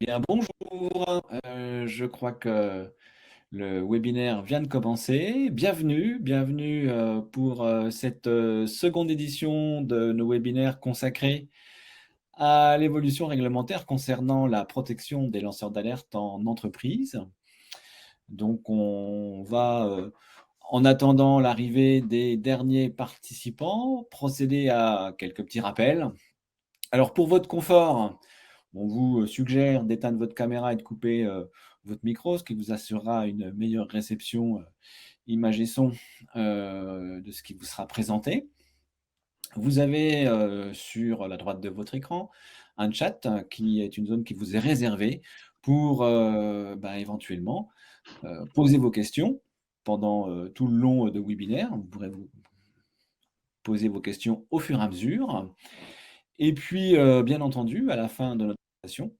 Bien, bonjour. Je crois que le webinaire vient de commencer. Bienvenue pour cette seconde édition de nos webinaires consacrés à l'évolution réglementaire concernant la protection des lanceurs d'alerte en entreprise. Donc, on va, en attendant l'arrivée des derniers participants, procéder à quelques petits rappels. Alors, pour votre confort, on vous suggère d'éteindre votre caméra et de couper votre micro, ce qui vous assurera une meilleure réception image et son de ce qui vous sera présenté. Vous avez sur la droite de votre écran un chat qui est une zone qui vous est réservée pour éventuellement poser vos questions pendant tout le long de webinaire. Vous pourrez vous poser vos questions au fur et à mesure. Et puis, bien entendu, à la fin de notre présentation,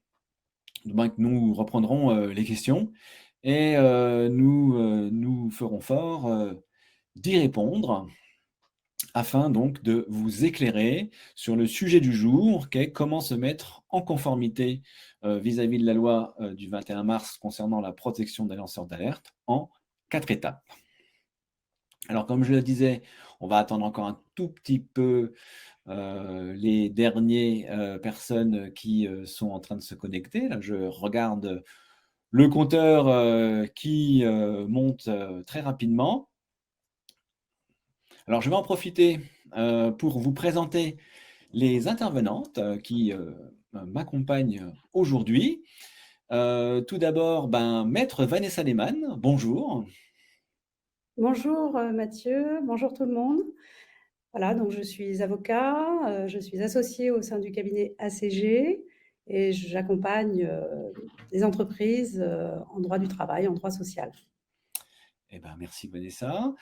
nous reprendrons les questions et nous ferons fort d'y répondre afin donc de vous éclairer sur le sujet du jour, qui est comment se mettre en conformité vis-à-vis de la loi du 21 mars concernant la protection des lanceurs d'alerte en 4 étapes. Alors, comme je le disais, on va attendre encore un tout petit peu les dernières personnes qui sont en train de se connecter. Là, je regarde le compteur qui monte très rapidement. Alors, je vais en profiter pour vous présenter les intervenantes qui m'accompagnent aujourd'hui. Tout d'abord, Maître Vanessa Lehmann, bonjour. Bonjour Mathieu, bonjour tout le monde. Voilà, donc je suis avocat, je suis associée au sein du cabinet ACG et j'accompagne des entreprises en droit du travail, en droit social. Eh ben, merci Vanessa.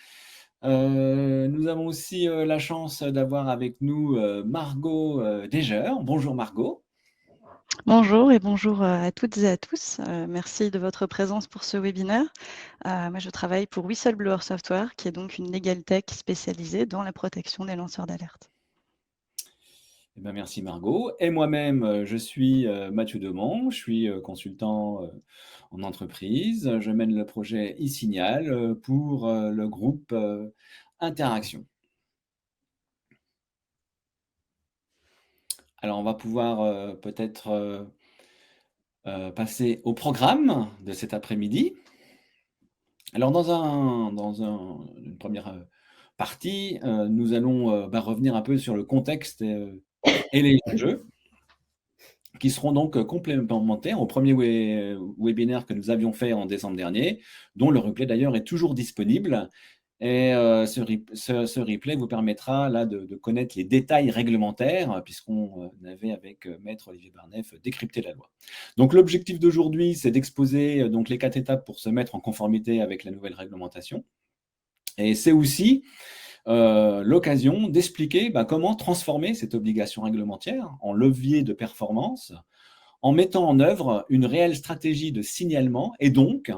Nous avons aussi la chance d'avoir avec nous Margot Desgeurs. Bonjour Margot. Bonjour et bonjour à toutes et à tous. Merci de votre présence pour ce webinaire. Moi, je travaille pour Whistleblower Software, qui est donc une legal tech spécialisée dans la protection des lanceurs d'alerte. Eh ben, merci Margot. Et moi-même, je suis Mathieu Demont, je suis consultant en entreprise. Je mène le projet e-Signal pour le groupe Interaction. Alors, on va pouvoir peut-être passer au programme de cet après-midi. Alors, une première partie, nous allons revenir un peu sur le contexte et les enjeux qui seront donc complémentaires au premier webinaire que nous avions fait en décembre dernier, dont le replay d'ailleurs est toujours disponible. Et ce replay vous permettra là de connaître les détails réglementaires, puisqu'on avait avec Maître Olivier Barnef décrypté la loi. Donc l'objectif d'aujourd'hui, c'est d'exposer donc les 4 étapes pour se mettre en conformité avec la nouvelle réglementation. Et c'est aussi l'occasion d'expliquer comment transformer cette obligation réglementaire en levier de performance, en mettant en œuvre une réelle stratégie de signalement et donc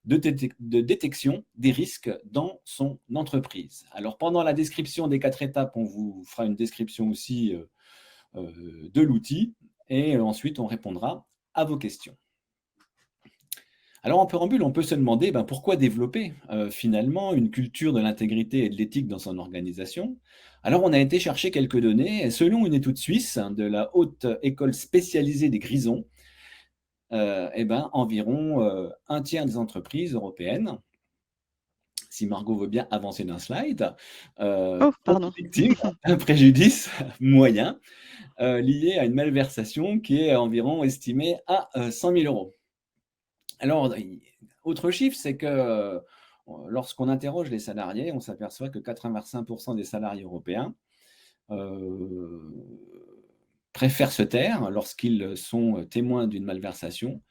de détection des risques dans son entreprise. Alors, pendant la description des 4 étapes, on vous fera une description aussi de l'outil et ensuite, on répondra à vos questions. Alors, en préambule, on peut se demander pourquoi développer finalement une culture de l'intégrité et de l'éthique dans son organisation. Alors, on a été chercher quelques données et selon une étude suisse de la Haute École spécialisée des Grisons, environ un tiers des entreprises européennes, si Margot veut bien avancer d'un slide, Oh, sont pardon. victimes d'un préjudice moyen lié à une malversation qui est environ estimée à 100 000 euros. Alors, autre chiffre, c'est que lorsqu'on interroge les salariés, on s'aperçoit que 85% des salariés européens préfèrent se taire lorsqu'ils sont témoins d'une malversation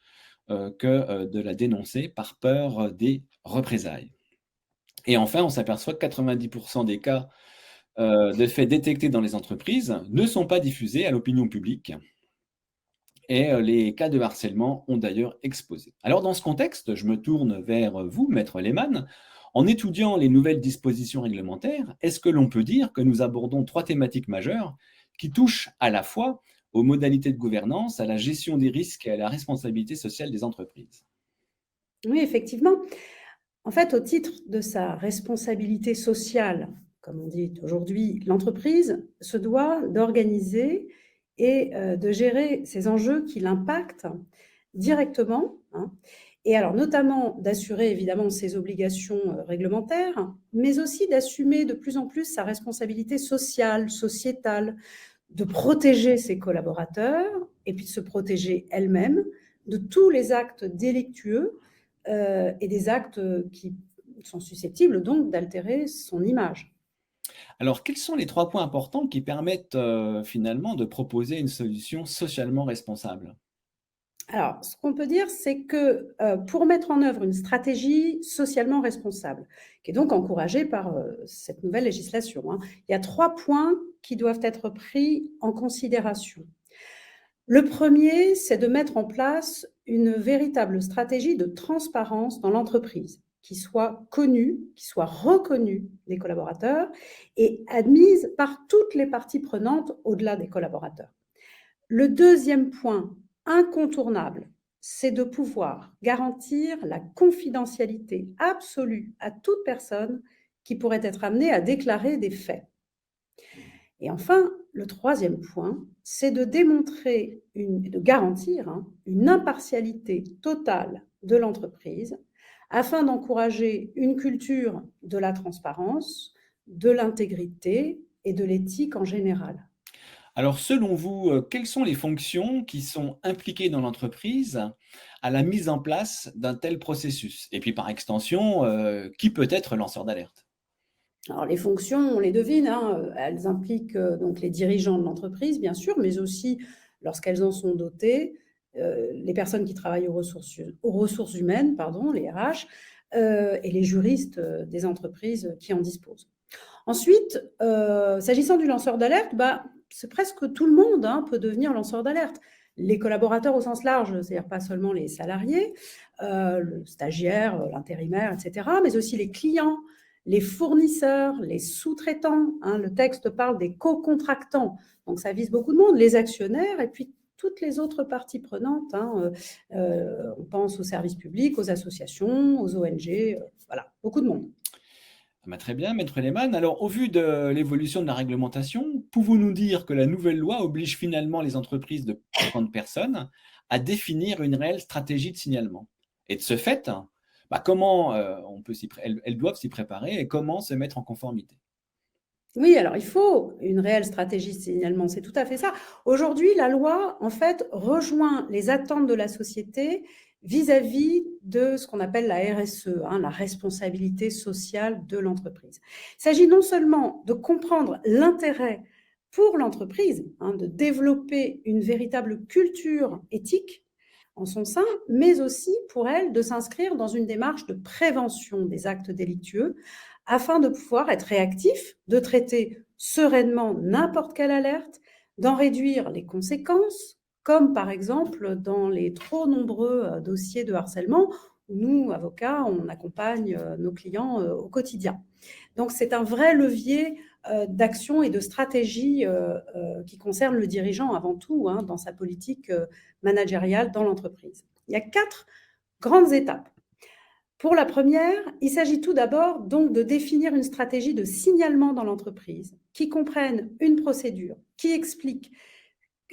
que de la dénoncer par peur des représailles. Et enfin, on s'aperçoit que 90% des cas de faits détectés dans les entreprises ne sont pas diffusés à l'opinion publique. Et les cas de harcèlement ont d'ailleurs explosé. Alors dans ce contexte, je me tourne vers vous, Maître Lehmann. En étudiant les nouvelles dispositions réglementaires, est-ce que l'on peut dire que nous abordons 3 thématiques majeures qui touchent à la fois aux modalités de gouvernance, à la gestion des risques et à la responsabilité sociale des entreprises. Oui, effectivement. En fait, au titre de sa responsabilité sociale, comme on dit aujourd'hui, l'entreprise se doit d'organiser et de gérer ces enjeux qui l'impactent directement, hein, et alors notamment d'assurer évidemment ses obligations réglementaires, mais aussi d'assumer de plus en plus sa responsabilité sociale, sociétale, de protéger ses collaborateurs et puis de se protéger elle-même de tous les actes délictueux et des actes qui sont susceptibles donc d'altérer son image. Alors, quels sont les 3 points importants qui permettent, finalement de proposer une solution socialement responsable? Alors, ce qu'on peut dire, c'est que pour mettre en œuvre une stratégie socialement responsable, qui est donc encouragée par cette nouvelle législation, hein, il y a 3 points qui doivent être pris en considération. Le premier, c'est de mettre en place une véritable stratégie de transparence dans l'entreprise, qui soit connue, qui soit reconnue des collaborateurs et admise par toutes les parties prenantes au-delà des collaborateurs. Le deuxième point incontournable, c'est de pouvoir garantir la confidentialité absolue à toute personne qui pourrait être amenée à déclarer des faits. Et enfin, le troisième point, c'est de démontrer, de garantir une impartialité totale de l'entreprise afin d'encourager une culture de la transparence, de l'intégrité et de l'éthique en général. Alors, selon vous, quelles sont les fonctions qui sont impliquées dans l'entreprise à la mise en place d'un tel processus? Et puis, par extension, qui peut être lanceur d'alerte? Alors les fonctions, on les devine, hein, elles impliquent donc les dirigeants de l'entreprise, bien sûr, mais aussi, lorsqu'elles en sont dotées, les personnes qui travaillent aux ressources humaines, pardon, les RH, et les juristes des entreprises qui en disposent. Ensuite, s'agissant du lanceur d'alerte, bah, c'est presque tout le monde peut devenir lanceur d'alerte. Les collaborateurs au sens large, c'est-à-dire pas seulement les salariés, le stagiaire, l'intérimaire, etc., mais aussi les clients, les fournisseurs, les sous-traitants. Le texte parle des co-contractants, donc ça vise beaucoup de monde, les actionnaires et puis toutes les autres parties prenantes. On pense aux services publics, aux associations, aux ONG, voilà, beaucoup de monde. Ah bah, très bien, maître Lehmann. Alors, au vu de l'évolution de la réglementation, pouvez-vous nous dire que la nouvelle loi oblige finalement les entreprises de 50 personnes à définir une réelle stratégie de signalement? Et de ce fait, bah, comment elles doivent s'y préparer et comment se mettre en conformité? Oui, alors il faut une réelle stratégie de signalement, c'est tout à fait ça. Aujourd'hui, la loi, en fait, rejoint les attentes de la société vis-à-vis de ce qu'on appelle la RSE, la responsabilité sociale de l'entreprise. Il s'agit non seulement de comprendre l'intérêt pour l'entreprise, de développer une véritable culture éthique en son sein, mais aussi pour elle de s'inscrire dans une démarche de prévention des actes délictueux afin de pouvoir être réactif, de traiter sereinement n'importe quelle alerte, d'en réduire les conséquences, comme par exemple dans les trop nombreux dossiers de harcèlement où nous, avocats, on accompagne nos clients au quotidien. Donc c'est un vrai levier d'action et de stratégie qui concerne le dirigeant avant tout dans sa politique managériale dans l'entreprise. Il y a 4 grandes étapes. Pour la première, il s'agit tout d'abord donc de définir une stratégie de signalement dans l'entreprise qui comprenne une procédure, qui explique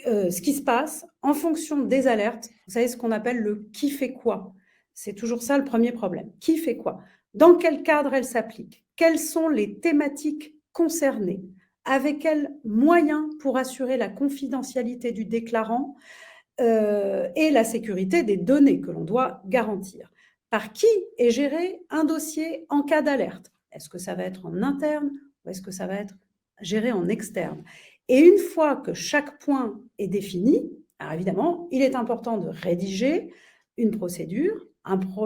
ce qui se passe en fonction des alertes. Vous savez ce qu'on appelle le qui fait quoi. C'est toujours ça le premier problème. Qui fait quoi? Dans quel cadre elle s'applique? Quelles sont les thématiques concernées? Avec quels moyens pour assurer la confidentialité du déclarant et la sécurité des données que l'on doit garantir? Par qui est géré un dossier en cas d'alerte? Est-ce que ça va être en interne ou est-ce que ça va être géré en externe? Et une fois que chaque point est défini, alors évidemment, il est important de rédiger une procédure,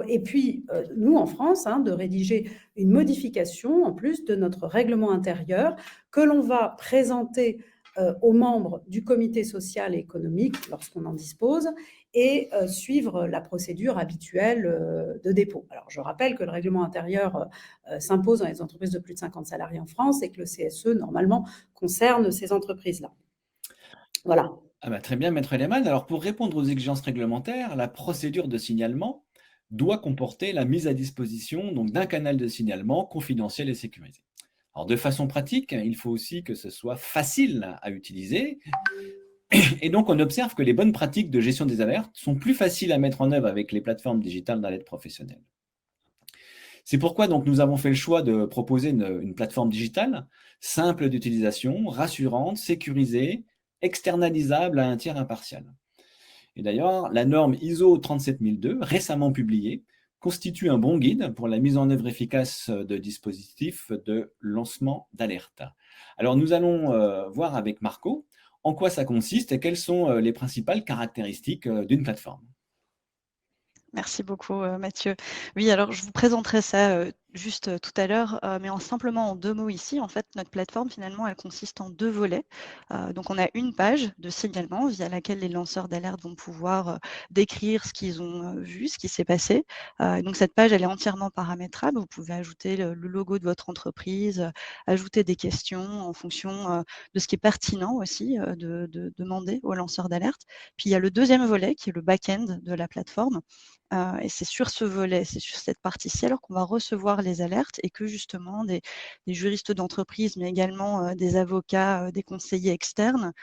et puis nous en France, de rédiger une modification en plus de notre règlement intérieur que l'on va présenter aux membres du comité social et économique lorsqu'on en dispose et suivre la procédure habituelle de dépôt. Alors, je rappelle que le règlement intérieur s'impose dans les entreprises de plus de 50 salariés en France et que le CSE, normalement, concerne ces entreprises-là. Voilà. Ah bah, très bien, maître Lehmann. Alors, pour répondre aux exigences réglementaires, la procédure de signalement doit comporter la mise à disposition donc d'un canal de signalement confidentiel et sécurisé. Alors, de façon pratique, il faut aussi que ce soit facile à utiliser. Et donc, on observe que les bonnes pratiques de gestion des alertes sont plus faciles à mettre en œuvre avec les plateformes digitales d'alerte professionnelle. C'est pourquoi donc nous avons fait le choix de proposer une plateforme digitale simple d'utilisation, rassurante, sécurisée, externalisable à un tiers impartial. Et d'ailleurs, la norme ISO 37002, récemment publiée, constitue un bon guide pour la mise en œuvre efficace de dispositifs de lancement d'alerte. Alors nous allons voir avec Marco en quoi ça consiste et quelles sont les principales caractéristiques d'une plateforme. Merci beaucoup, Mathieu. Oui, alors je vous présenterai ça, juste, tout à l'heure, mais simplement en 2 mots ici. En fait, notre plateforme finalement, elle consiste en 2 volets. Donc on a une page de signalement via laquelle les lanceurs d'alerte vont pouvoir, décrire ce qu'ils ont, vu, ce qui s'est passé. Donc cette page, elle est entièrement paramétrable. Vous pouvez ajouter le logo de votre entreprise, ajouter des questions en fonction, de ce qui est pertinent aussi, de demander aux lanceurs d'alerte. Puis il y a le deuxième volet qui est le back-end de la plateforme. Et c'est sur ce volet, c'est sur cette partie-ci alors qu'on va recevoir les alertes et que justement des juristes d'entreprise, mais également, des avocats, des conseillers externes,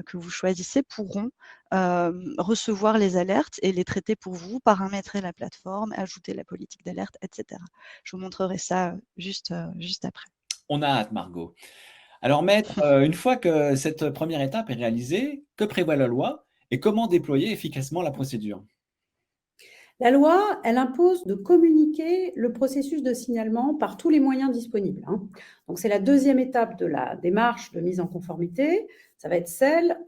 que vous choisissez pourront, recevoir les alertes et les traiter pour vous, paramétrer la plateforme, ajouter la politique d'alerte et cetera. Je vous montrerai ça, juste après. On a hâte, Margot. Alors maître, une fois que cette première étape est réalisée, que prévoit la loi et comment déployer efficacement la procédure? La loi, elle impose de communiquer le processus de signalement par tous les moyens disponibles, hein. Donc c'est la deuxième étape de la démarche de mise en conformité, ça va être celle,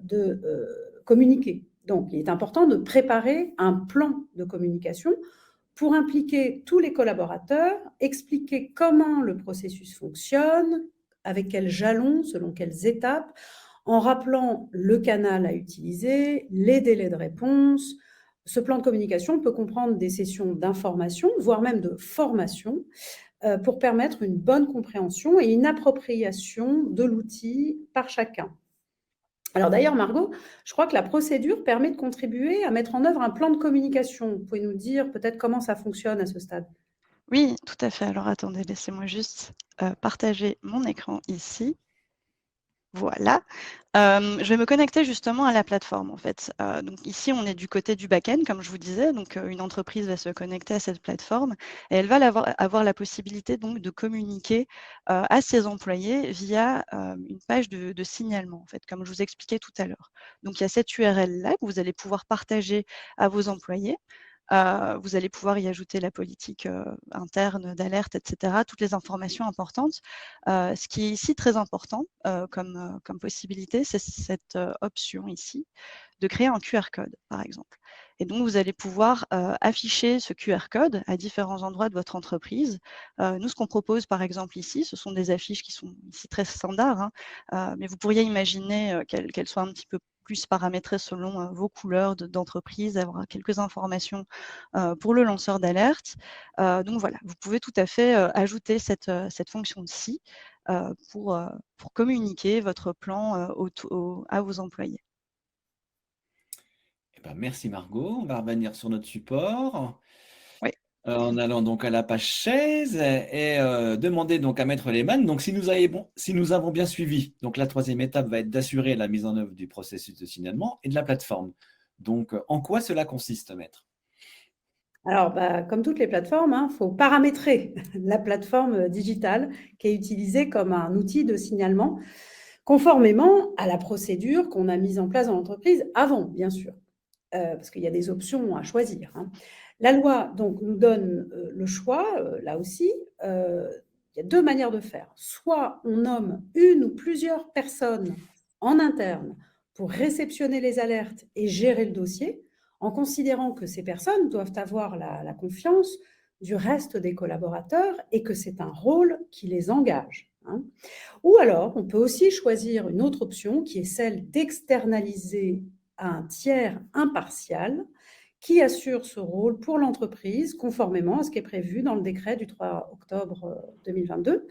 de, communiquer. Donc il est important de préparer un plan de communication pour impliquer tous les collaborateurs, expliquer comment le processus fonctionne, avec quels jalons, selon quelles étapes, en rappelant le canal à utiliser, les délais de réponse. Ce plan de communication peut comprendre des sessions d'information, voire même de formation, pour permettre une bonne compréhension et une appropriation de l'outil par chacun. Alors d'ailleurs, Margot, je crois que la procédure permet de contribuer à mettre en œuvre un plan de communication. Vous pouvez nous dire peut-être comment ça fonctionne à ce stade? Oui, tout à fait. Alors attendez, laissez-moi juste, partager mon écran ici. Voilà. Je vais me connecter justement à la plateforme en fait. Donc ici, on est du côté du back-end, comme je vous disais. Donc, une entreprise va se connecter à cette plateforme et elle va avoir la possibilité donc de communiquer, à ses employés via, une page de signalement en fait, comme je vous expliquais tout à l'heure. Donc il y a cette URL-là que vous allez pouvoir partager à vos employés. Vous allez pouvoir y ajouter la politique, interne d'alerte et cetera, toutes les informations importantes. Ce qui est ici très important, comme possibilité, c'est cette, option ici de créer un QR code, par exemple. Et donc vous allez pouvoir, afficher ce QR code à différents endroits de votre entreprise. Nous, ce qu'on propose, par exemple, ici, ce sont des affiches qui sont ici très standards, hein, mais vous pourriez imaginer, qu'elles soient un petit peu plus paramétrées selon, vos couleurs d'entreprise, avoir quelques informations, pour le lanceur d'alerte. Donc voilà, vous pouvez tout à fait, ajouter cette fonction-ci, pour communiquer votre plan, à vos employés. Eh ben, merci Margot. On va revenir sur notre support, Oui. en allant donc à la page 16 et demander donc à maître Lehmann, donc si nous avons bien suivi, donc la troisième étape va être d'assurer la mise en œuvre du processus de signalement et de la plateforme. Donc, en quoi cela consiste, maître? Alors, bah, comme toutes les plateformes, il faut paramétrer la plateforme digitale qui est utilisée comme un outil de signalement, conformément à la procédure qu'on a mise en place dans l'entreprise avant, bien sûr, parce qu'il y a des options à choisir, hein. La loi, donc, nous donne le choix, là aussi. Il y a deux manières de faire. Soit on nomme une ou plusieurs personnes en interne pour réceptionner les alertes et gérer le dossier, en considérant que ces personnes doivent avoir la confiance du reste des collaborateurs et que c'est un rôle qui les engage, hein. Ou alors, on peut aussi choisir une autre option qui est celle d'externaliser à un tiers impartial qui assure ce rôle pour l'entreprise conformément à ce qui est prévu dans le décret du 3 octobre 2022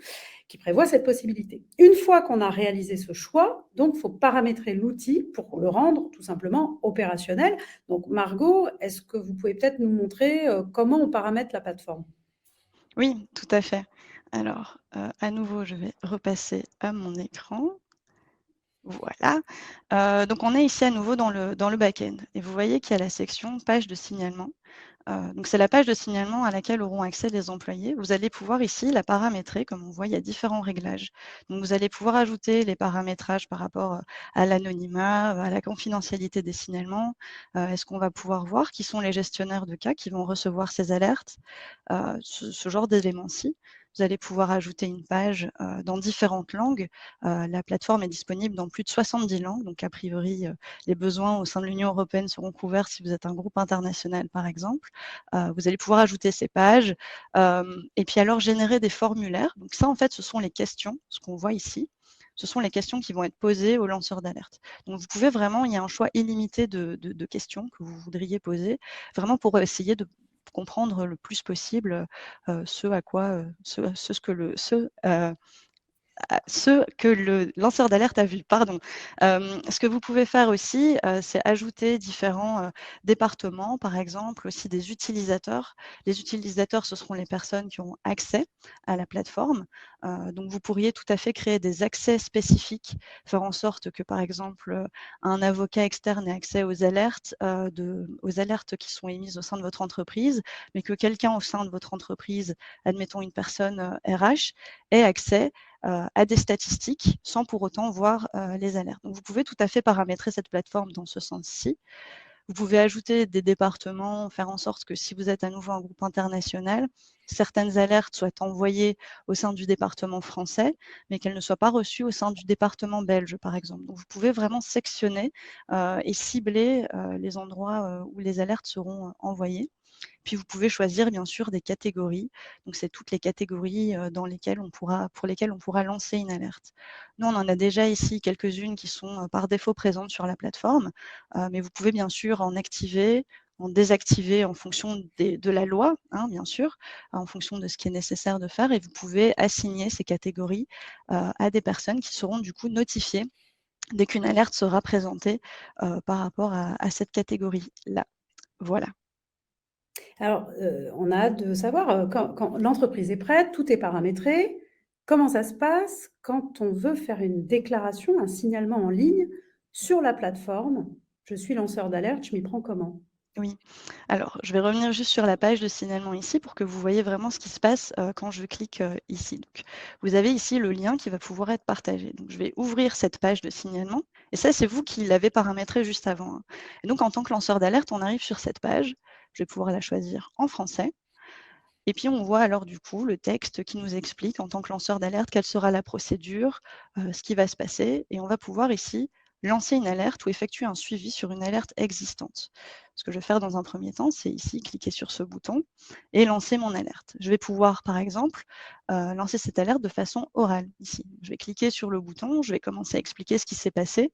qui prévoit cette possibilité. Une fois qu'on a réalisé ce choix, donc il faut paramétrer l'outil pour le rendre tout simplement opérationnel. Donc Margot, est-ce que vous pouvez peut-être nous montrer comment on paramètre la plateforme? Oui, tout à fait. Alors, à nouveau, je vais repasser à mon écran. Voilà. Donc on est ici à nouveau dans le back-end et vous voyez qu'il y a la section page de signalement. Donc c'est la page de signalement à laquelle auront accès les employés. Vous allez pouvoir ici la paramétrer. Comme on voit, il y a différents réglages. Donc vous allez pouvoir ajouter les paramétrages par rapport à l'anonymat, à la confidentialité des signalements. Est-ce qu'on va pouvoir voir qui sont les gestionnaires de cas qui vont recevoir ces alertes, ce genre d'éléments-ci. Vous allez pouvoir ajouter une page dans différentes langues. La plateforme est disponible dans plus de 70 langues, donc a priori, les besoins au sein de l'Union européenne seront couverts si vous êtes un groupe international, par exemple. Vous allez pouvoir ajouter ces pages et puis alors générer des formulaires. Donc ça, en fait, ce sont les questions, ce qu'on voit ici. Ce sont les questions qui vont être posées aux lanceurs d'alerte. Donc vous pouvez vraiment, il y a un choix illimité de questions que vous voudriez poser, vraiment pour essayer de comprendre le plus possible ce à quoi, ce que le lanceur d'alerte a vu, pardon. Ce que vous pouvez faire aussi, c'est ajouter différents départements, par exemple aussi des utilisateurs. Les utilisateurs, ce seront les personnes qui ont accès à la plateforme. Donc vous pourriez tout à fait créer des accès spécifiques, faire en sorte que par exemple un avocat externe ait accès aux alertes qui sont émises au sein de votre entreprise, mais que quelqu'un au sein de votre entreprise, admettons une personne RH, ait accès à des statistiques sans pour autant voir les alertes. Donc vous pouvez tout à fait paramétrer cette plateforme dans ce sens-ci. Vous pouvez ajouter des départements, faire en sorte que si vous êtes à nouveau un groupe international, certaines alertes soient envoyées au sein du département français, mais qu'elles ne soient pas reçues au sein du département belge, par exemple. Donc vous pouvez vraiment sectionner et cibler les endroits où les alertes seront envoyées. Puis vous pouvez choisir bien sûr des catégories. Donc c'est toutes les catégories pour lesquelles on pourra lancer une alerte. Nous, on en a déjà ici quelques-unes qui sont par défaut présentes sur la plateforme, mais vous pouvez bien sûr en activer, en désactiver en fonction de la loi, hein, bien sûr, en fonction de ce qui est nécessaire de faire, et vous pouvez assigner ces catégories à des personnes qui seront du coup notifiées dès qu'une alerte sera présentée par rapport à cette catégorie-là. Voilà. Alors, on a hâte de savoir, quand l'entreprise est prête, tout est paramétré, comment ça se passe quand on veut faire une déclaration, un signalement en ligne sur la plateforme? Je suis lanceur d'alerte, je m'y prends comment? Oui. Alors, je vais revenir juste sur la page de signalement ici pour que vous voyez vraiment ce qui se passe quand je clique ici. Donc, vous avez ici le lien qui va pouvoir être partagé. Donc, je vais ouvrir cette page de signalement. Et ça, c'est vous qui l'avez paramétré juste avant, hein. Et donc, en tant que lanceur d'alerte, on arrive sur cette page. Je vais pouvoir la choisir en français. Et puis, on voit alors du coup le texte qui nous explique en tant que lanceur d'alerte quelle sera la procédure, ce qui va se passer. Et on va pouvoir ici lancer une alerte ou effectuer un suivi sur une alerte existante. Ce que je vais faire dans un premier temps, c'est ici cliquer sur ce bouton et lancer mon alerte. Je vais pouvoir, par exemple, lancer cette alerte de façon orale ici. Je vais cliquer sur le bouton, je vais commencer à expliquer ce qui s'est passé.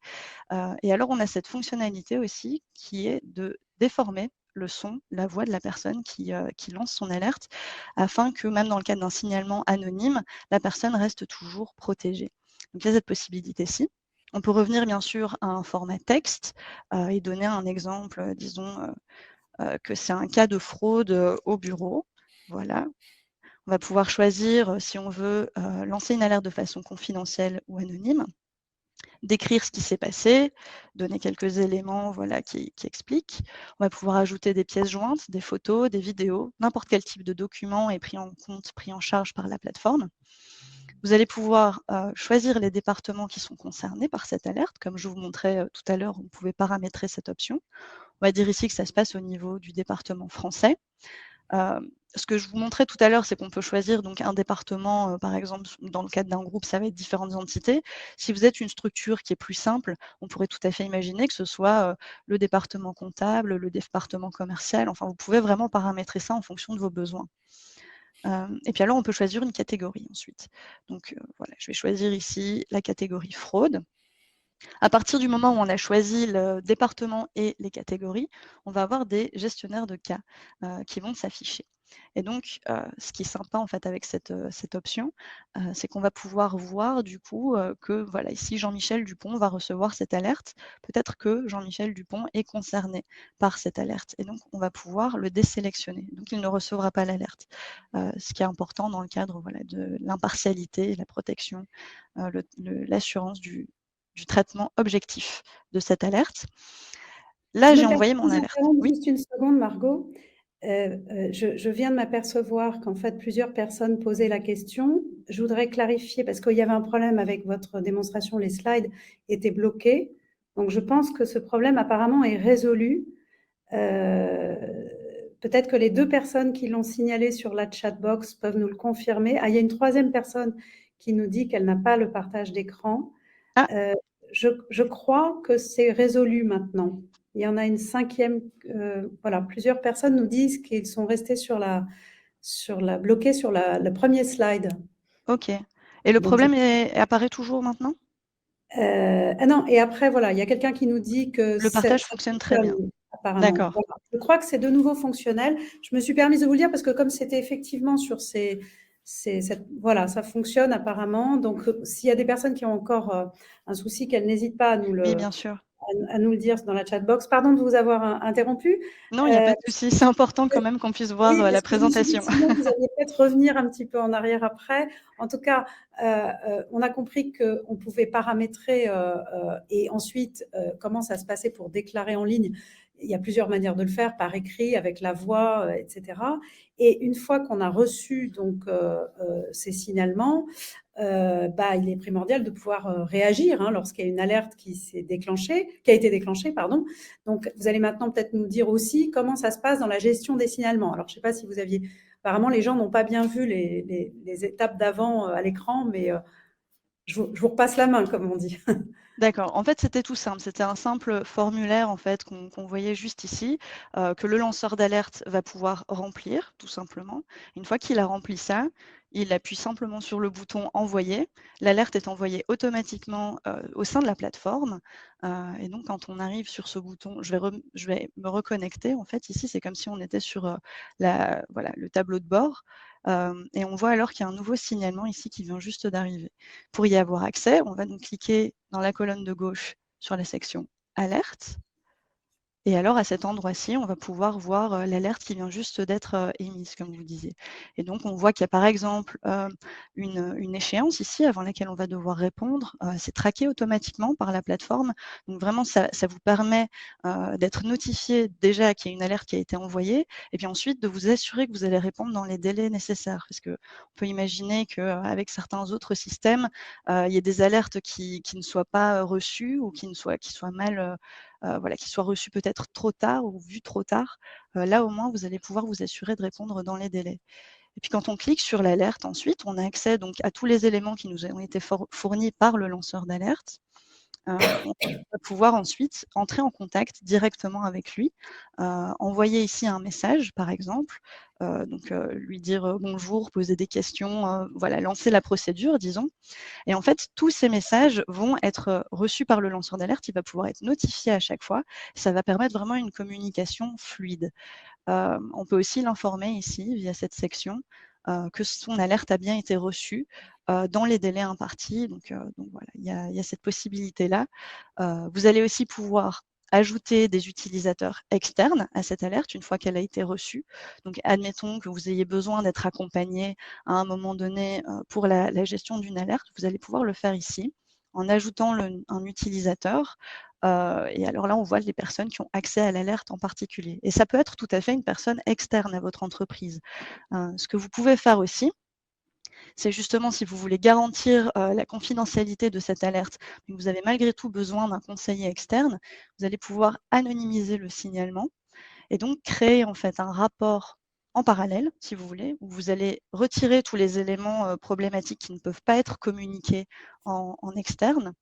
Et alors, on a cette fonctionnalité aussi qui est de déformer le son, la voix de la personne qui lance son alerte, afin que même dans le cadre d'un signalement anonyme, la personne reste toujours protégée. Donc il y a cette possibilité-ci. On peut revenir bien sûr à un format texte et donner un exemple, disons que c'est un cas de fraude au bureau. Voilà. On va pouvoir choisir si on veut lancer une alerte de façon confidentielle ou anonyme, décrire ce qui s'est passé, donner quelques éléments voilà, qui expliquent. On va pouvoir ajouter des pièces jointes, des photos, des vidéos, n'importe quel type de document est pris en compte, pris en charge par la plateforme. Vous allez pouvoir choisir les départements qui sont concernés par cette alerte. Comme je vous montrais tout à l'heure, vous pouvez paramétrer cette option. On va dire ici que ça se passe au niveau du département français. Ce que je vous montrais tout à l'heure, c'est qu'on peut choisir donc un département, par exemple, dans le cadre d'un groupe, ça va être différentes entités. Si vous êtes une structure qui est plus simple, on pourrait tout à fait imaginer que ce soit le département comptable, le département commercial. Enfin, vous pouvez vraiment paramétrer ça en fonction de vos besoins. Et puis alors, on peut choisir une catégorie ensuite. Donc voilà, je vais choisir ici la catégorie fraude. À partir du moment où on a choisi le département et les catégories, on va avoir des gestionnaires de cas qui vont s'afficher. Et donc, ce qui est sympa en fait avec cette option, c'est qu'on va pouvoir voir du coup, que voilà, ici Jean-Michel Dupont va recevoir cette alerte. Peut-être que Jean-Michel Dupont est concerné par cette alerte et donc on va pouvoir le désélectionner. Donc il ne recevra pas l'alerte. Ce qui est important dans le cadre, voilà, de l'impartialité, la protection, l'assurance du traitement objectif de cette alerte. Là, Je j'ai me permets envoyé de mon vous alerte. interrompre Oui? juste une seconde, Margot. Je viens de m'apercevoir qu'en fait, plusieurs personnes posaient la question. Je voudrais clarifier, parce qu'il y avait un problème avec votre démonstration, les slides étaient bloqués. Donc, je pense que ce problème apparemment est résolu. Peut-être que les 2 personnes qui l'ont signalé sur la chatbox peuvent nous le confirmer. Ah, il y a une 3e personne qui nous dit qu'elle n'a pas le partage d'écran. Ah, Euh, je crois que c'est résolu maintenant. Il y en a une 5e, voilà, plusieurs personnes nous disent qu'ils sont restés bloqués sur le premier slide. OK. Et le Donc, problème apparaît toujours maintenant? ah non, et après, voilà, il y a quelqu'un qui nous dit que Le partage ça fonctionne très bien. fonctionne apparemment. D'accord. Voilà. Je crois que c'est de nouveau fonctionnel. Je me suis permise de vous le dire parce que comme c'était effectivement sur voilà, ça fonctionne apparemment. Donc, s'il y a des personnes qui ont encore un souci, qu'elles n'hésitent pas Oui, bien sûr. à nous le dire dans la chatbox. Pardon de vous avoir interrompu. Non, il n'y a pas de souci. C'est important quand même qu'on puisse voir, Oui, la parce que je me suis dit présentation. que sinon vous alliez peut-être revenir un petit peu en arrière après. En tout cas, on a compris qu'on pouvait paramétrer et ensuite comment ça se passait pour déclarer en ligne. Il y a plusieurs manières de le faire, par écrit, avec la voix, etc. Et une fois qu'on a reçu donc ces signalements, il est primordial de pouvoir réagir lorsqu'il y a une alerte qui a été déclenchée, pardon. Donc, vous allez maintenant peut-être nous dire aussi comment ça se passe dans la gestion des signalements. Alors, je ne sais pas si vous aviez, apparemment, les gens n'ont pas bien vu les étapes d'avant à l'écran, mais je vous repasse la main, comme on dit. D'accord. En fait, c'était tout simple. C'était un simple formulaire en fait qu'on voyait juste ici, que le lanceur d'alerte va pouvoir remplir, tout simplement. Une fois qu'il a rempli ça, il appuie simplement sur le bouton envoyer. L'alerte est envoyée automatiquement au sein de la plateforme. Et donc, quand on arrive sur ce bouton, je vais me reconnecter. En fait, ici, c'est comme si on était sur voilà, le tableau de bord. Et on voit alors qu'il y a un nouveau signalement ici qui vient juste d'arriver. Pour y avoir accès, on va donc cliquer dans la colonne de gauche sur la section Alerte. Et alors, à cet endroit-ci, on va pouvoir voir l'alerte qui vient juste d'être émise, comme vous disiez. Et donc, on voit qu'il y a par exemple une échéance ici avant laquelle on va devoir répondre. C'est traqué automatiquement par la plateforme. Donc, vraiment, ça vous permet d'être notifié déjà qu'il y a une alerte qui a été envoyée et puis ensuite de vous assurer que vous allez répondre dans les délais nécessaires. Parce qu'on peut imaginer qu'avec certains autres systèmes, il y a des alertes qui ne soient pas reçues ou qui soient mal voilà, qui soit reçu peut-être trop tard ou vu trop tard. Là, au moins, vous allez pouvoir vous assurer de répondre dans les délais. Et puis quand on clique sur l'alerte ensuite, on a accès donc à tous les éléments qui nous ont été fournis par le lanceur d'alerte. On va pouvoir ensuite entrer en contact directement avec lui, envoyer ici un message par exemple, lui dire bonjour, poser des questions, voilà, lancer la procédure disons. Et en fait, tous ces messages vont être reçus par le lanceur d'alerte. Il va pouvoir être notifié à chaque fois. Ça va permettre vraiment une communication fluide. On peut aussi l'informer ici, via cette section, que son alerte a bien été reçue dans les délais impartis. Donc voilà, il y a cette possibilité-là. Vous allez aussi pouvoir ajouter des utilisateurs externes à cette alerte une fois qu'elle a été reçue. Donc, admettons que vous ayez besoin d'être accompagné à un moment donné pour la gestion d'une alerte, vous allez pouvoir le faire ici en ajoutant un utilisateur. Et alors là, on voit les personnes qui ont accès à l'alerte en particulier. Et ça peut être tout à fait une personne externe à votre entreprise. Ce que vous pouvez faire aussi, c'est justement si vous voulez garantir la confidentialité de cette alerte, mais que vous avez malgré tout besoin d'un conseiller externe, vous allez pouvoir anonymiser le signalement et donc créer en fait un rapport en parallèle, si vous voulez, où vous allez retirer tous les éléments problématiques qui ne peuvent pas être communiqués en externe.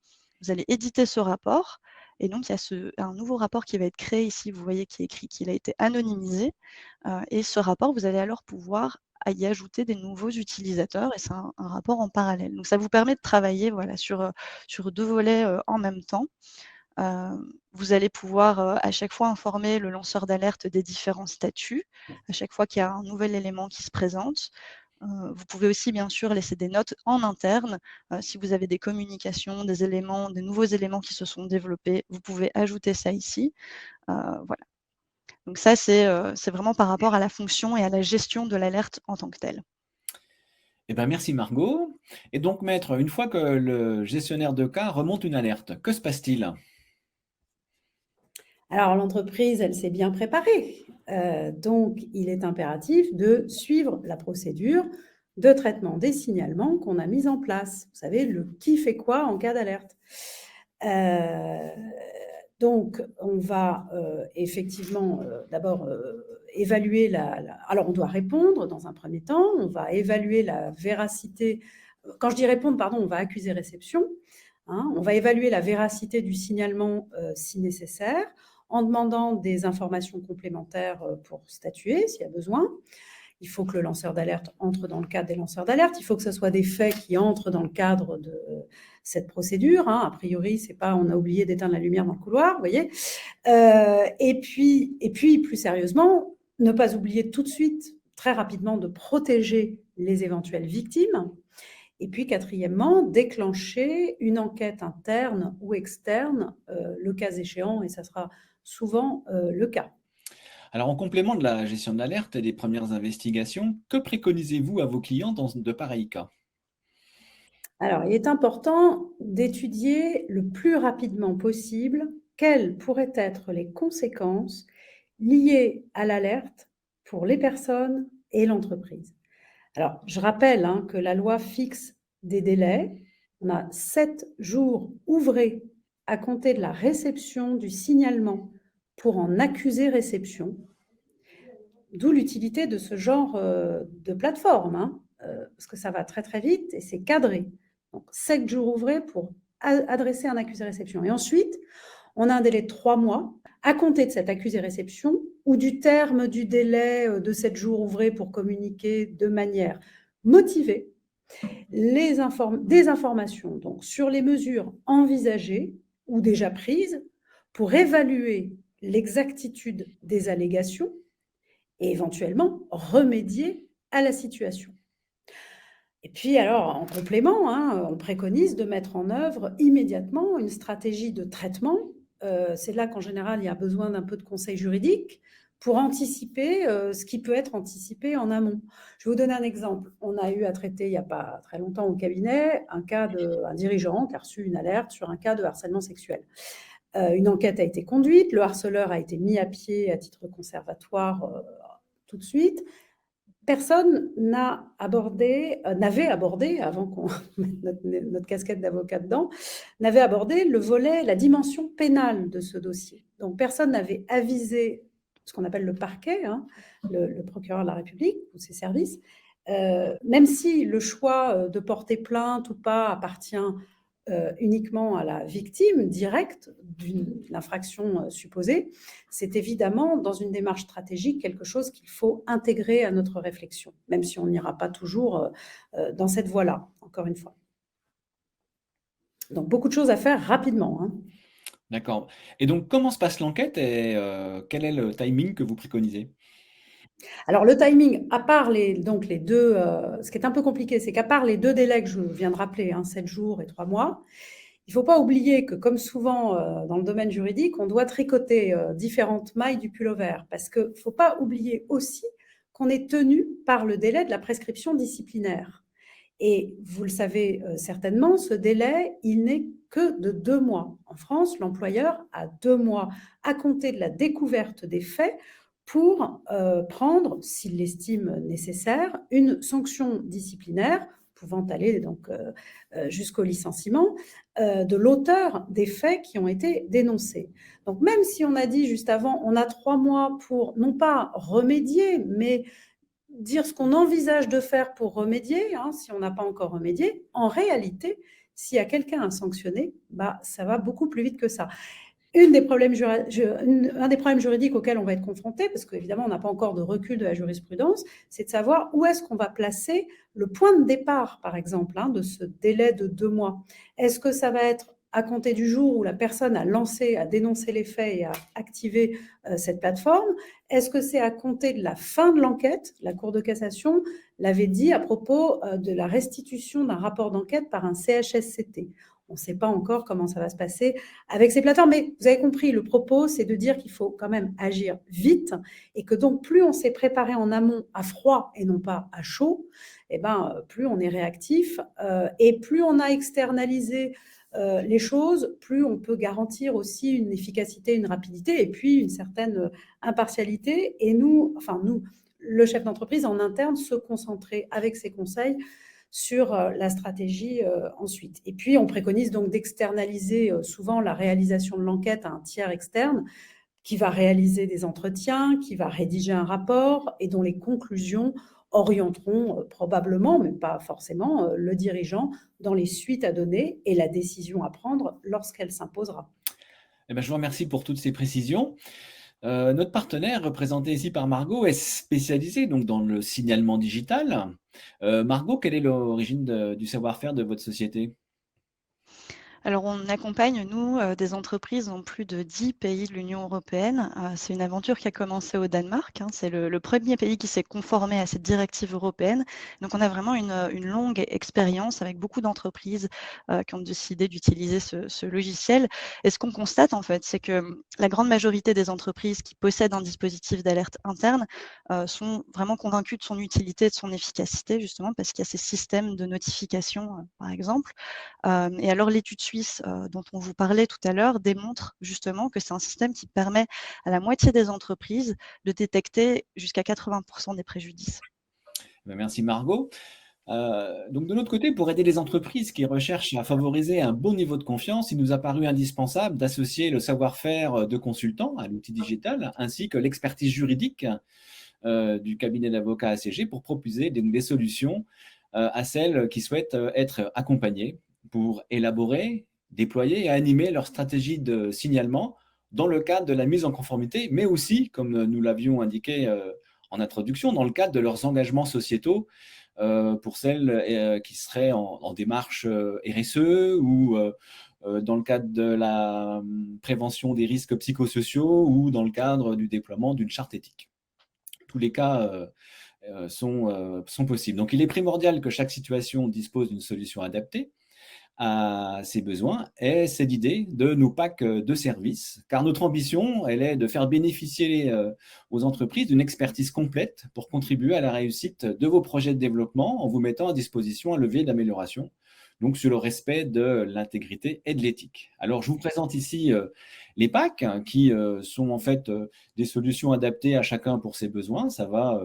Vous allez éditer ce rapport et donc il y a un nouveau rapport qui va être créé ici. Vous voyez qui est écrit qu'il a été anonymisé et ce rapport, vous allez alors pouvoir y ajouter des nouveaux utilisateurs et c'est un rapport en parallèle. Donc ça vous permet de travailler voilà, sur 2 volets en même temps. Vous allez pouvoir à chaque fois informer le lanceur d'alerte des différents statuts, à chaque fois qu'il y a un nouvel élément qui se présente. Vous pouvez aussi bien sûr laisser des notes en interne. Si vous avez des communications, des éléments, des nouveaux éléments qui se sont développés, vous pouvez ajouter ça ici. Voilà. Donc ça, c'est vraiment par rapport à la fonction et à la gestion de l'alerte en tant que telle. Eh ben, merci Margot. Et donc, maître, une fois que le gestionnaire de cas remonte une alerte, que se passe-t-il? Alors, l'entreprise, elle s'est bien préparée. Donc, il est impératif de suivre la procédure de traitement des signalements qu'on a mise en place. Vous savez, le qui fait quoi en cas d'alerte. Donc, on va effectivement d'abord évaluer Alors, on doit répondre dans un premier temps. On va évaluer la véracité. Quand je dis répondre, pardon, on va accuser réception. On va évaluer la véracité du signalement si nécessaire, en demandant des informations complémentaires pour statuer s'il y a besoin. Il faut que le lanceur d'alerte entre dans le cadre des lanceurs d'alerte. Il faut que ce soit des faits qui entrent dans le cadre de cette procédure. A priori, c'est pas on a oublié d'éteindre la lumière dans le couloir, vous voyez. Et puis, plus sérieusement, ne pas oublier tout de suite, très rapidement, de protéger les éventuelles victimes. Et puis, quatrièmement, déclencher une enquête interne ou externe, le cas échéant, et ça sera souvent le cas. Alors, en complément de la gestion d'alerte et des premières investigations, que préconisez-vous à vos clients dans de pareils cas? Alors, il est important d'étudier le plus rapidement possible quelles pourraient être les conséquences liées à l'alerte pour les personnes et l'entreprise. Alors, je rappelle que la loi fixe des délais. On a 7 jours ouvrés à compter de la réception du signalement pour en accuser réception. D'où l'utilité de ce genre de plateforme, parce que ça va très très vite et c'est cadré. Donc 7 jours ouvrés pour adresser un accusé-réception. Et ensuite, on a un délai de 3 mois à compter de cette accusé-réception ou du terme du délai de 7 jours ouvrés pour communiquer de manière motivée des informations donc, sur les mesures envisagées ou déjà prises pour évaluer l'exactitude des allégations et éventuellement remédier à la situation. Et puis alors, en complément, on préconise de mettre en œuvre immédiatement une stratégie de traitement. C'est là qu'en général, il y a besoin d'un peu de conseil juridique pour anticiper ce qui peut être anticipé en amont. Je vais vous donner un exemple. On a eu à traiter il n'y a pas très longtemps au cabinet un cas d'un dirigeant qui a reçu une alerte sur un cas de harcèlement sexuel. Une enquête a été conduite, le harceleur a été mis à pied à titre conservatoire tout de suite. Personne n'avait abordé, avant qu'on mette notre casquette d'avocat dedans, n'avait abordé le volet, la dimension pénale de ce dossier. Donc, personne n'avait avisé ce qu'on appelle le parquet, le procureur de la République ou ses services, même si le choix de porter plainte ou pas appartient uniquement à la victime directe d'une infraction supposée, c'est évidemment dans une démarche stratégique quelque chose qu'il faut intégrer à notre réflexion, même si on n'ira pas toujours dans cette voie-là, encore une fois. Donc beaucoup de choses à faire rapidement. D'accord. Et donc, comment se passe l'enquête et quel est le timing que vous préconisez? Alors le timing, à part les deux, ce qui est un peu compliqué, c'est qu'à part les 2 délais que je viens de rappeler, 7 jours et 3 mois, il ne faut pas oublier que, comme souvent dans le domaine juridique, on doit tricoter différentes mailles du pullover, parce qu'il ne faut pas oublier aussi qu'on est tenu par le délai de la prescription disciplinaire. Et vous le savez certainement, ce délai, il n'est que de 2 mois. En France, l'employeur a 2 mois à compter de la découverte des faits pour prendre, s'il l'estime nécessaire, une sanction disciplinaire pouvant aller donc jusqu'au licenciement de l'auteur des faits qui ont été dénoncés. Donc même si on a dit juste avant, on a 3 mois pour non pas remédier, mais dire ce qu'on envisage de faire pour remédier, si on n'a pas encore remédié, en réalité, s'il y a quelqu'un à sanctionner, ça va beaucoup plus vite que ça. Un des problèmes juridiques auxquels on va être confronté, parce qu'évidemment, on n'a pas encore de recul de la jurisprudence, c'est de savoir où est-ce qu'on va placer le point de départ, par exemple, de ce délai de 2 mois. Est-ce que ça va être à compter du jour où la personne a dénoncé les faits et a activé cette plateforme? Est-ce que c'est à compter de la fin de l'enquête? La Cour de cassation l'avait dit à propos de la restitution d'un rapport d'enquête par un CHSCT. On ne sait pas encore comment ça va se passer avec ces plateformes, mais vous avez compris, le propos, c'est de dire qu'il faut quand même agir vite et que donc plus on s'est préparé en amont à froid et non pas à chaud, eh ben, plus on est réactif et plus on a externalisé les choses, plus on peut garantir aussi une efficacité, une rapidité et puis une certaine impartialité. Et nous, le chef d'entreprise en interne, se concentrer avec ses conseils sur la stratégie ensuite. Et puis, on préconise donc d'externaliser souvent la réalisation de l'enquête à un tiers externe qui va réaliser des entretiens, qui va rédiger un rapport et dont les conclusions orienteront probablement, mais pas forcément, le dirigeant dans les suites à donner et la décision à prendre lorsqu'elle s'imposera. Eh ben, je vous remercie pour toutes ces précisions. Notre partenaire, représenté ici par Margot, est spécialisé donc dans le signalement digital. Margot, quelle est l'origine du savoir-faire de votre société? Alors, on accompagne, nous, des entreprises dans plus de 10 pays de l'Union européenne. C'est une aventure qui a commencé au Danemark, hein. C'est le 1er pays qui s'est conformé à cette directive européenne. Donc, on a vraiment une longue expérience avec beaucoup d'entreprises qui ont décidé d'utiliser ce logiciel. Et ce qu'on constate, en fait, c'est que la grande majorité des entreprises qui possèdent un dispositif d'alerte interne sont vraiment convaincues de son utilité et de son efficacité, justement, parce qu'il y a ces systèmes de notification, par exemple. Et alors l'étude suisse dont on vous parlait tout à l'heure démontre justement que c'est un système qui permet à la moitié des entreprises de détecter jusqu'à 80% des préjudices. Ben, merci Margot. Donc de notre côté, pour aider les entreprises qui recherchent à favoriser un bon niveau de confiance, il nous a paru indispensable d'associer le savoir-faire de consultants à l'outil digital, ainsi que l'expertise juridique du cabinet d'avocats ACG pour proposer des solutions à celles qui souhaitent être accompagnées pour élaborer, déployer et animer leur stratégie de signalement dans le cadre de la mise en conformité, mais aussi, comme nous l'avions indiqué en introduction, dans le cadre de leurs engagements sociétaux pour celles qui seraient en démarche RSE ou dans le cadre de la prévention des risques psychosociaux ou dans le cadre du déploiement d'une charte éthique. Tous les cas sont possibles. Donc, il est primordial que chaque situation dispose d'une solution adaptée à ses besoins et c'est l'idée de nos packs de services, car notre ambition, elle est de faire bénéficier aux entreprises d'une expertise complète pour contribuer à la réussite de vos projets de développement en vous mettant à disposition un levier d'amélioration, donc sur le respect de l'intégrité et de l'éthique. Alors, je vous présente ici les packs qui sont en fait des solutions adaptées à chacun pour ses besoins. Ça va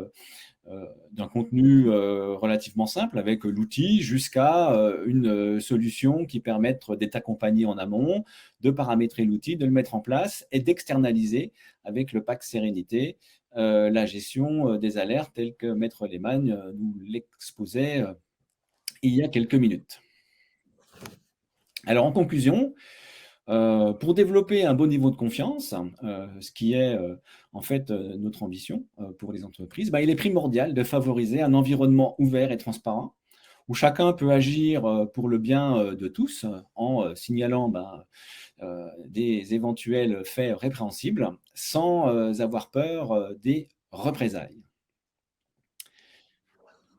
d'un contenu relativement simple avec l'outil jusqu'à une solution qui permette d'être accompagné en amont, de paramétrer l'outil, de le mettre en place et d'externaliser avec le pack Sérénité la gestion des alertes telles que Maître Lehmann nous l'exposait il y a quelques minutes. Alors en conclusion, pour développer un bon niveau de confiance, ce qui est en fait notre ambition pour les entreprises, il est primordial de favoriser un environnement ouvert et transparent où chacun peut agir pour le bien de tous en signalant des éventuels faits répréhensibles sans avoir peur des représailles.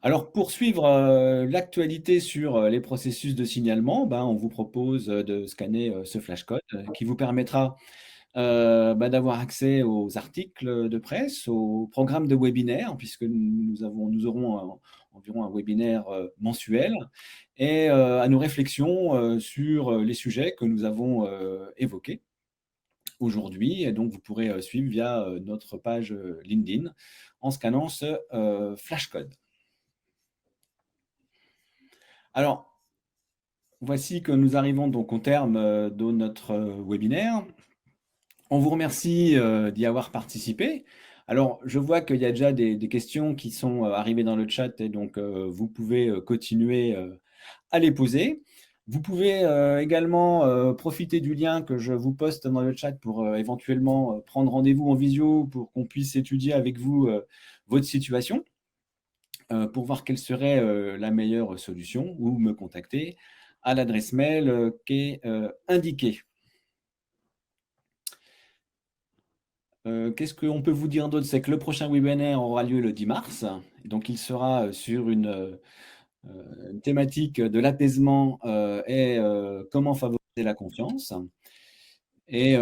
Alors, pour suivre l'actualité sur les processus de signalement, on vous propose de scanner ce flashcode qui vous permettra d'avoir accès aux articles de presse, aux programmes de webinaires, puisque nous aurons environ un webinaire mensuel, et à nos réflexions sur les sujets que nous avons évoqués aujourd'hui. Et donc, vous pourrez suivre via notre page LinkedIn en scannant ce flashcode. Alors, voici que nous arrivons donc au terme de notre webinaire. On vous remercie d'y avoir participé. Alors, je vois qu'il y a déjà des questions qui sont arrivées dans le chat et donc vous pouvez continuer à les poser. Vous pouvez également profiter du lien que je vous poste dans le chat pour éventuellement prendre rendez-vous en visio pour qu'on puisse étudier avec vous votre situation. Pour voir quelle serait la meilleure solution ou me contacter à l'adresse mail qui est indiquée. Qu'est-ce qu'on peut vous dire d'autre? C'est que le prochain webinaire aura lieu le 10 mars. Donc, il sera sur une thématique de l'apaisement et comment favoriser la confiance. Et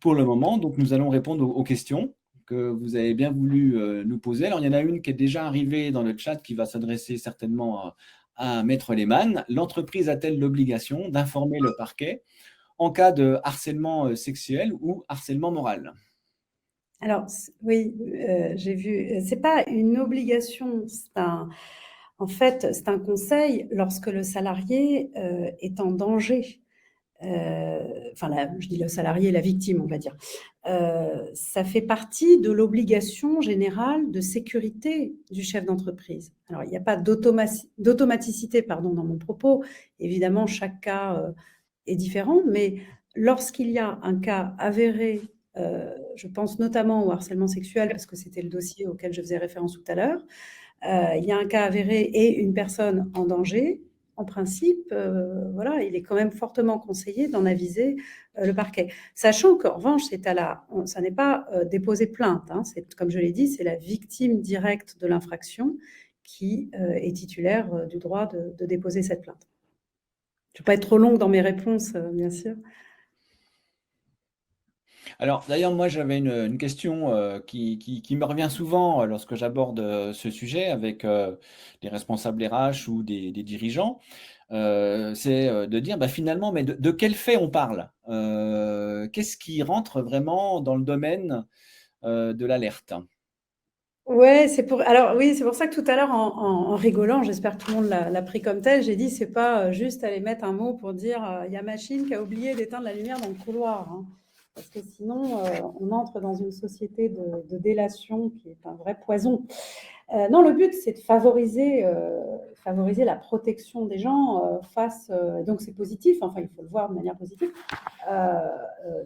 pour le moment, donc, nous allons répondre aux questions que vous avez bien voulu nous poser. Alors, il y en a une qui est déjà arrivée dans le chat qui va s'adresser certainement à Maître Lehmann. L'entreprise a-t-elle l'obligation d'informer le parquet en cas de harcèlement sexuel ou harcèlement moral? Alors, oui, j'ai vu. C'est pas une obligation, en fait, c'est un conseil lorsque le salarié est en danger. Enfin, je dis le salarié, la victime, on va dire. Ça fait partie de l'obligation générale de sécurité du chef d'entreprise. Alors, il n'y a pas d'automaticité, pardon, dans mon propos. Évidemment, chaque cas est différent, mais lorsqu'il y a un cas avéré, je pense notamment au harcèlement sexuel, parce que c'était le dossier auquel je faisais référence tout à l'heure, il y a un cas avéré et une personne en danger, en principe, voilà, il est quand même fortement conseillé d'en aviser le parquet. Sachant qu'en revanche, ça n'est pas déposer plainte, hein, comme je l'ai dit, c'est la victime directe de l'infraction qui est titulaire du droit de déposer cette plainte. Je ne vais pas être trop longue dans mes réponses, bien sûr. Alors, d'ailleurs, moi, j'avais une question qui me revient souvent lorsque j'aborde ce sujet avec des responsables RH ou des dirigeants. C'est de dire, bah, finalement, mais de quel fait on parle? Qu'est-ce qui rentre vraiment dans le domaine de l'alerte? Ouais, alors oui, c'est pour ça que tout à l'heure, en rigolant, j'espère que tout le monde l'a pris comme tel, j'ai dit, c'est pas juste aller mettre un mot pour dire, il y a machine qui a oublié d'éteindre la lumière dans le couloir, hein. Parce que sinon, on entre dans une société de délation qui est un vrai poison. Non, le but, c'est de favoriser la protection des gens face. Donc, c'est positif. Enfin, il faut le voir de manière positive.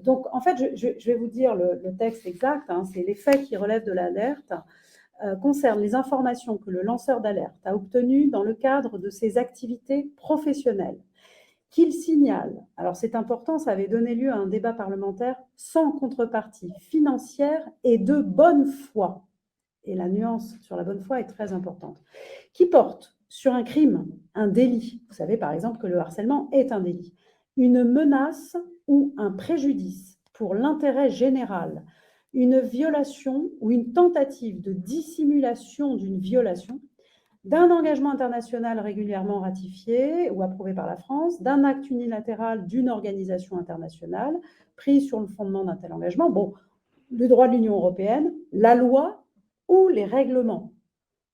Donc, en fait, je vais vous dire le texte exact, hein, c'est les faits qui relèvent de l'alerte concernent les informations que le lanceur d'alerte a obtenues dans le cadre de ses activités professionnelles, qu'il signale. Alors, c'est important, ça avait donné lieu à un débat parlementaire sans contrepartie financière et de bonne foi. Et la nuance sur la bonne foi est très importante, qui porte sur un crime, un délit. Vous savez par exemple que le harcèlement est un délit. Une menace ou un préjudice pour l'intérêt général, une violation ou une tentative de dissimulation d'une violation, d'un engagement international régulièrement ratifié ou approuvé par la France, d'un acte unilatéral d'une organisation internationale pris sur le fondement d'un tel engagement. Bon, le droit de l'Union européenne, la loi ou les règlements.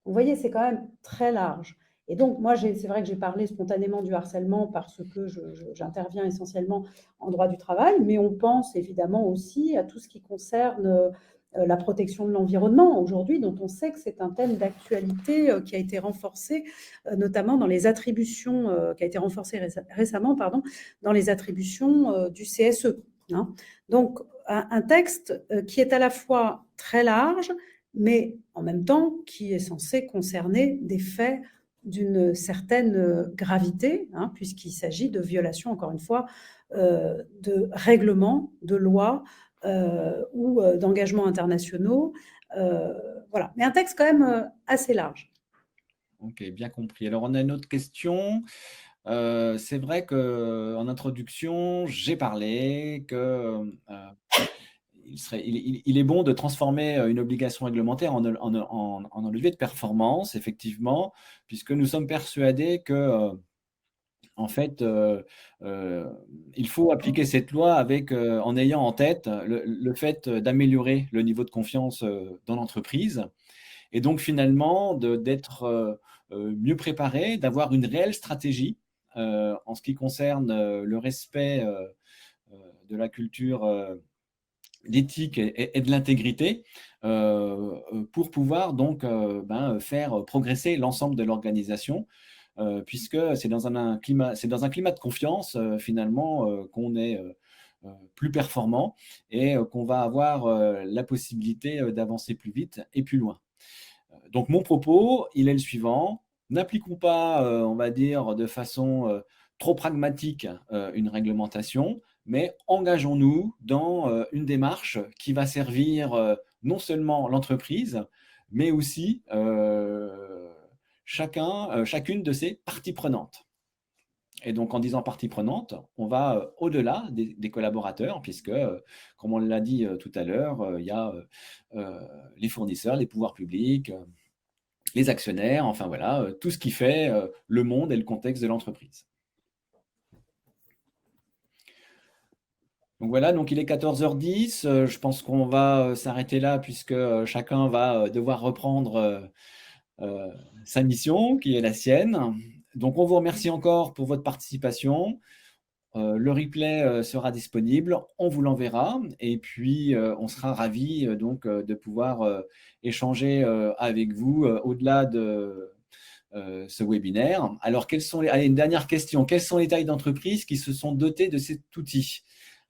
Vous voyez, c'est quand même très large. Et donc, moi, c'est vrai que j'ai parlé spontanément du harcèlement parce que j'interviens essentiellement en droit du travail, mais on pense évidemment aussi à tout ce qui concerne la protection de l'environnement aujourd'hui, dont on sait que c'est un thème d'actualité qui a été renforcé, notamment dans les attributions, qui a été renforcé récemment, pardon, dans les attributions du CSE. Hein. Donc, un texte qui est à la fois très large, mais en même temps qui est censé concerner des faits d'une gravité, hein, puisqu'il s'agit de violations, encore une fois, de règlements, de lois ou d'engagements internationaux. Voilà. Mais un texte quand même assez large. Ok, bien compris. Alors, on a une autre question. C'est vrai qu'en introduction, j'ai parlé que il est bon de transformer une obligation réglementaire en un levier de performance, effectivement, puisque nous sommes persuadés que, en fait, il faut appliquer cette loi en ayant en tête le fait d'améliorer le niveau de confiance dans l'entreprise et donc finalement d'être mieux préparé, d'avoir une réelle stratégie en ce qui concerne le respect de la culture d'éthique et de l'intégrité pour pouvoir donc faire progresser l'ensemble de l'organisation, puisque c'est dans un climat de confiance finalement qu'on est plus performant et qu'on va avoir la possibilité d'avancer plus vite et plus loin. Donc mon propos, il est le suivant. n'appliquons pas, on va dire, de façon trop pragmatique une réglementation, mais engageons-nous dans une démarche qui va servir non seulement l'entreprise, mais aussi chacune de ses parties prenantes. Et donc, en disant partie prenante, on va au-delà des collaborateurs, puisque, comme on l'a dit tout à l'heure, il y a les fournisseurs, les pouvoirs publics, les actionnaires, enfin voilà, tout ce qui fait le monde et le contexte de l'entreprise. Donc voilà, donc il est 14h10, je pense qu'on va s'arrêter là, puisque chacun va devoir reprendre sa mission, qui est la sienne. Donc on vous remercie encore pour votre participation. Le replay sera disponible, on vous l'enverra et puis on sera ravis donc de pouvoir échanger avec vous au-delà de ce webinaire. Alors, allez, une dernière question. Quelles sont les tailles d'entreprises qui se sont dotées de cet outil?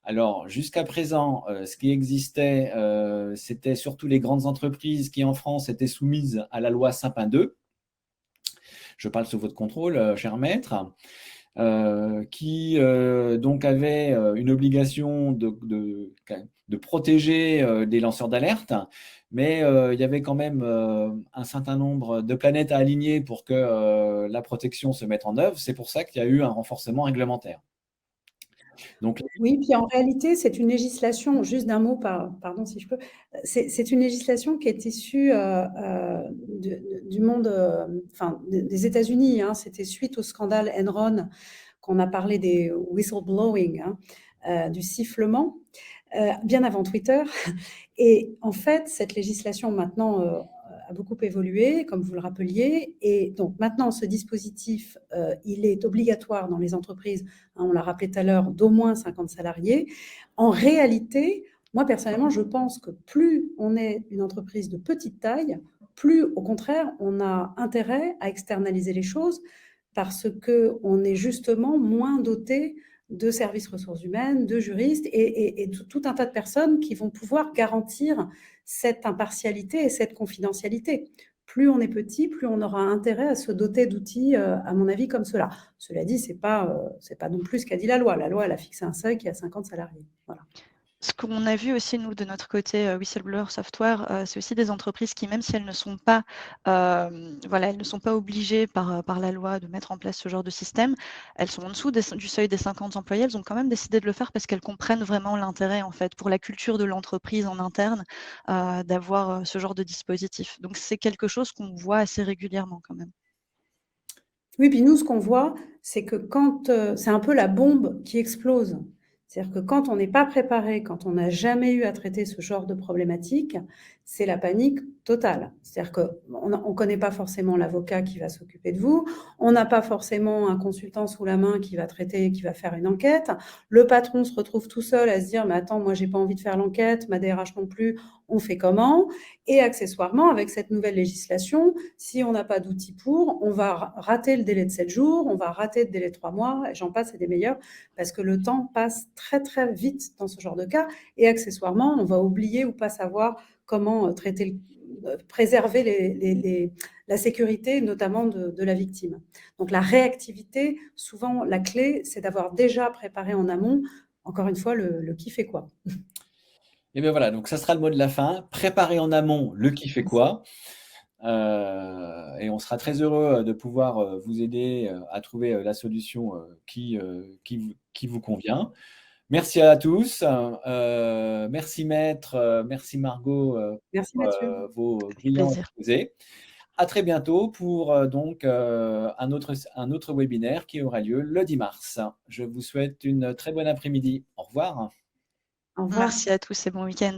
Alors, jusqu'à présent, ce qui existait, c'était surtout les grandes entreprises qui, en France, étaient soumises à la loi Sapin 2. Je parle sous votre contrôle, cher maître. Qui donc avait une obligation de protéger des lanceurs d'alerte, mais il y avait quand même un certain nombre de planètes à aligner pour que la protection se mette en œuvre. C'est pour ça qu'il y a eu un renforcement réglementaire. Donc, Oui, puis en réalité, c'est une législation, juste d'un mot, pardon si je peux, c'est une législation qui est issue du monde, enfin des États-Unis. Hein. C'était suite au scandale Enron qu'on a parlé des whistleblowing, hein, du sifflement, bien avant Twitter. Et en fait, cette législation maintenant a beaucoup évolué, comme vous le rappeliez. Et donc maintenant, ce dispositif, il est obligatoire dans les entreprises, hein, on l'a rappelé tout à l'heure, d'au moins 50 salariés. En réalité, moi personnellement, je pense que plus on est une entreprise de petite taille, plus au contraire, on a intérêt à externaliser les choses parce qu'on est justement moins doté de services ressources humaines, de juristes et tout un tas de personnes qui vont pouvoir garantir cette impartialité et cette confidentialité. Plus on est petit, plus on aura intérêt à se doter d'outils, à mon avis, comme cela. Cela dit, c'est pas non plus ce qu'a dit la loi. La loi, elle a fixé un seuil qui est à 50 salariés. Voilà. Ce qu'on a vu aussi, nous, de notre côté, Whistleblower Software, c'est aussi des entreprises qui, même si elles ne sont pas, voilà, elles ne sont pas obligées par la loi de mettre en place ce genre de système, elles sont en dessous du seuil des 50 employés, elles ont quand même décidé de le faire parce qu'elles comprennent vraiment l'intérêt, en fait, pour la culture de l'entreprise en interne, d'avoir ce genre de dispositif. Donc, c'est quelque chose qu'on voit assez régulièrement quand même. Oui, puis nous, ce qu'on voit, c'est que quand c'est un peu la bombe qui explose. C'est-à-dire que quand on n'est pas préparé, quand on n'a jamais eu à traiter ce genre de problématique, c'est la panique totale. C'est-à-dire qu'on ne connaît pas forcément l'avocat qui va s'occuper de vous, on n'a pas forcément un consultant sous la main qui va traiter, qui va faire une enquête. Le patron se retrouve tout seul à se dire « mais attends, moi, j'ai pas envie de faire l'enquête, ma DRH non plus, on fait comment ?» Et accessoirement, avec cette nouvelle législation, si on n'a pas d'outils pour, on va rater le délai de 7 jours, on va rater le délai de 3 mois, et j'en passe, et des meilleurs, parce que le temps passe très, très vite dans ce genre de cas. Et accessoirement, on va oublier ou pas savoir comment préserver la sécurité, notamment de la victime. Donc la réactivité, souvent, la clé, c'est d'avoir déjà préparé en amont, encore une fois, le qui fait quoi. et bien voilà, donc ça sera le mot de la fin. Préparez en amont le qui fait quoi. Et on sera très heureux de pouvoir vous aider à trouver la solution qui vous convient. Merci à tous. Merci maître, merci Margot Merci pour Mathieu. vos Avec brillants plaisir. exposés. À très bientôt pour donc un autre webinaire qui aura lieu le 10 mars. Je vous souhaite une très bonne après-midi. Au revoir. Au revoir. Merci à tous et bon week-end.